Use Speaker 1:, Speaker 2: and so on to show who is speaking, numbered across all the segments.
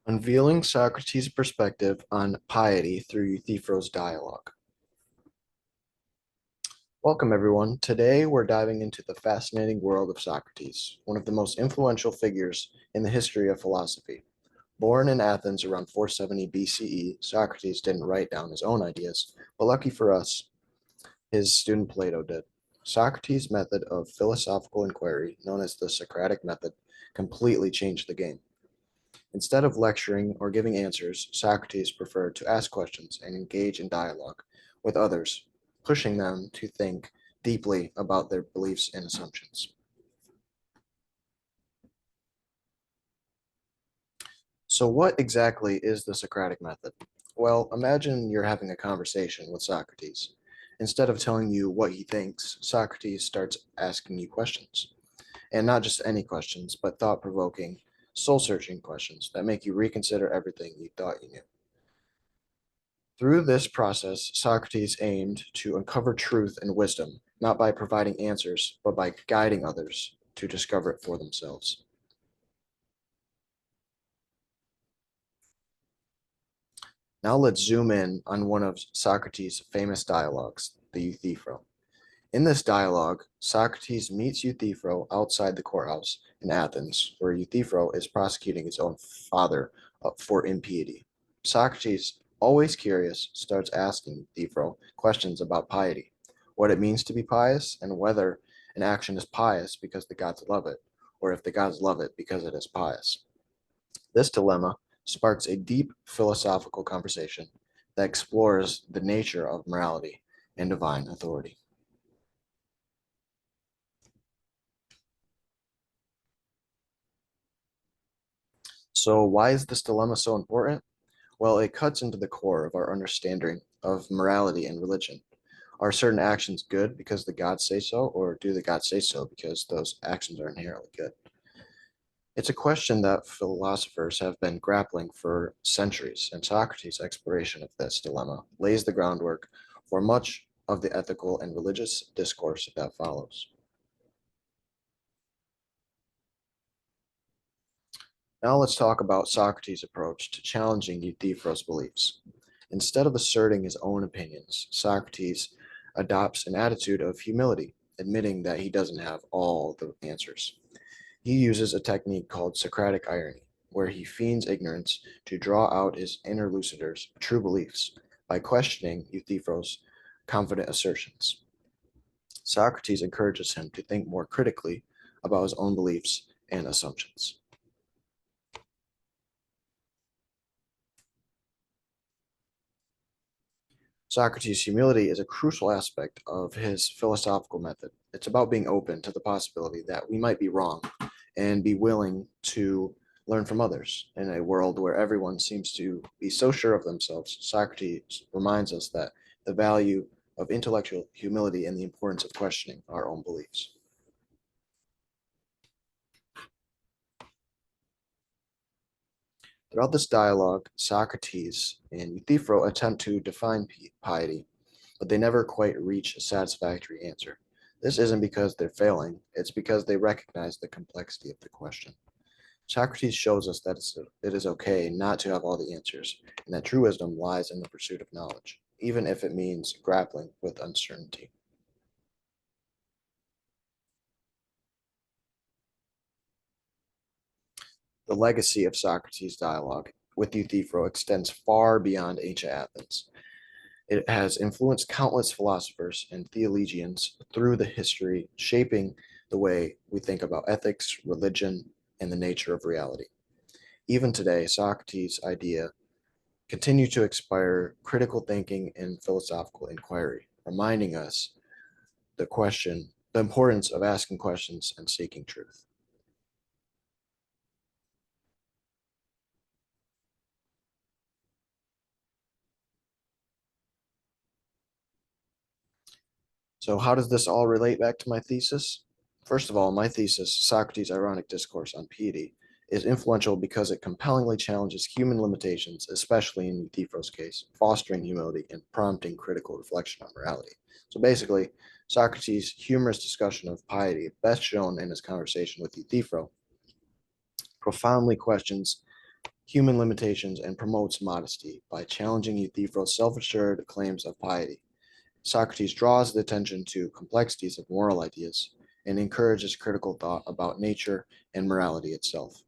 Speaker 1: Unveiling Socrates' perspective on piety through Euthyphro's dialogue. Welcome, everyone. Today, we're diving into the fascinating world of Socrates, one of the most influential figures in the history of philosophy. Born in Athens around 470 BCE, Socrates didn't write down his own ideas, but lucky for us, his student Plato did. Socrates' method of philosophical inquiry, known as the Socratic method, completely changed the game. Instead of lecturing or giving answers, Socrates preferred to ask questions and engage in dialogue with others, pushing them to think deeply about their beliefs and assumptions. So, what exactly is the Socratic method? Well, imagine you're having a conversation with Socrates. Instead of telling you what he thinks, Socrates starts asking you questions. And not just any questions, but thought provoking, soul searching questions that make you reconsider everything you thought you knew. Through this process, Socrates aimed to uncover truth and wisdom, not by providing answers, but by guiding others to discover it for themselves. Now let's zoom in on one of Socrates' famous dialogues, the Euthyphro. In this dialogue, Socrates meets Euthyphro outside the courthouse in Athens, where Euthyphro is prosecuting his own father for impiety. Socrates, always curious, starts asking Euthyphro questions about piety, what it means to be pious, and whether an action is pious because the gods love it, or if the gods love it because it is pious. This dilemma sparks a deep philosophical conversation that explores the nature of morality and divine authority. So, why is this dilemma so important? Well, it cuts into the core of our understanding of morality and religion. Are certain actions good because the gods say so, or do the gods say so because those actions are inherently good? It's a question that philosophers have been grappling for centuries, and Socrates' exploration of this dilemma lays the groundwork for much of the ethical and religious discourse that follows. Now let's talk about Socrates' approach to challenging Euthyphro's beliefs. Instead of asserting his own opinions, Socrates adopts an attitude of humility, admitting that he doesn't have all the answers. He uses a technique called Socratic irony, where he feigns ignorance to draw out his interlocutor's true beliefs by questioning Euthyphro's confident assertions. Socrates encourages him to think more critically about his own beliefs and assumptions. Socrates' humility is a crucial aspect of his philosophical method. It's about being open to the possibility that we might be wrong and be willing to learn from others. In a world where everyone seems to be so sure of themselves, Socrates reminds us that the value of intellectual humility and the importance of questioning our own beliefs. Throughout this dialogue, Socrates and Euthyphro attempt to define piety, but they never quite reach a satisfactory answer. This isn't because they're failing, it's because they recognize the complexity of the question. Socrates shows us that it is okay not to have all the answers, and that true wisdom lies in the pursuit of knowledge, even if it means grappling with uncertainty. The legacy of Socrates' dialogue with Euthyphro extends far beyond ancient Athens. It has influenced countless philosophers and theologians through the history, shaping the way we think about ethics, religion, and the nature of reality. Even today, Socrates' idea continue to inspire critical thinking and philosophical inquiry, reminding us the importance of asking questions and seeking truth. So, how does this all relate back to my thesis? First of all, my thesis, Socrates' ironic discourse on piety, is influential because it compellingly challenges human limitations, especially in Euthyphro's case, fostering humility and prompting critical reflection on morality. So basically, Socrates' humorous discussion of piety, best shown in his conversation with Euthyphro, profoundly questions human limitations and promotes modesty by challenging Euthyphro's self-assured claims of piety. Socrates draws the attention to complexities of moral ideas and encourages critical thought about nature and morality itself.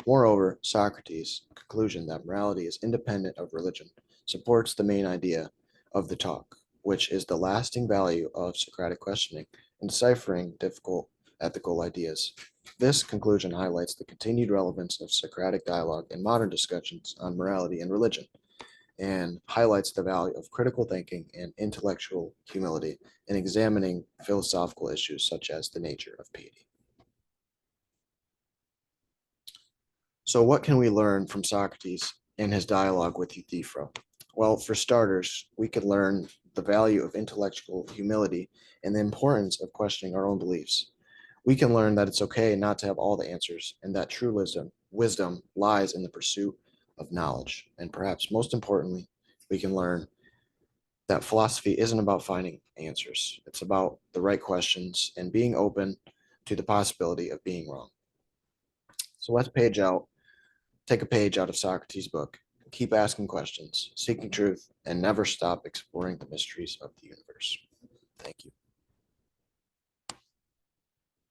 Speaker 1: Moreover, Socrates' conclusion that morality is independent of religion supports the main idea of the talk, which is the lasting value of Socratic questioning and deciphering difficult ethical ideas. This conclusion highlights the continued relevance of Socratic dialogue in modern discussions on morality and religion, and highlights the value of critical thinking and intellectual humility in examining philosophical issues such as the nature of piety. So, what can we learn from Socrates in his dialogue with Euthyphro? Well, for starters, we could learn the value of intellectual humility and the importance of questioning our own beliefs. We can learn that it's okay not to have all the answers and that true wisdom lies in the pursuit of knowledge. And perhaps most importantly, we can learn that philosophy isn't about finding answers. It's about the right questions and being open to the possibility of being wrong. So take a page out of Socrates' book. Keep asking questions, seeking truth, and never stop exploring the mysteries of the universe. Thank you.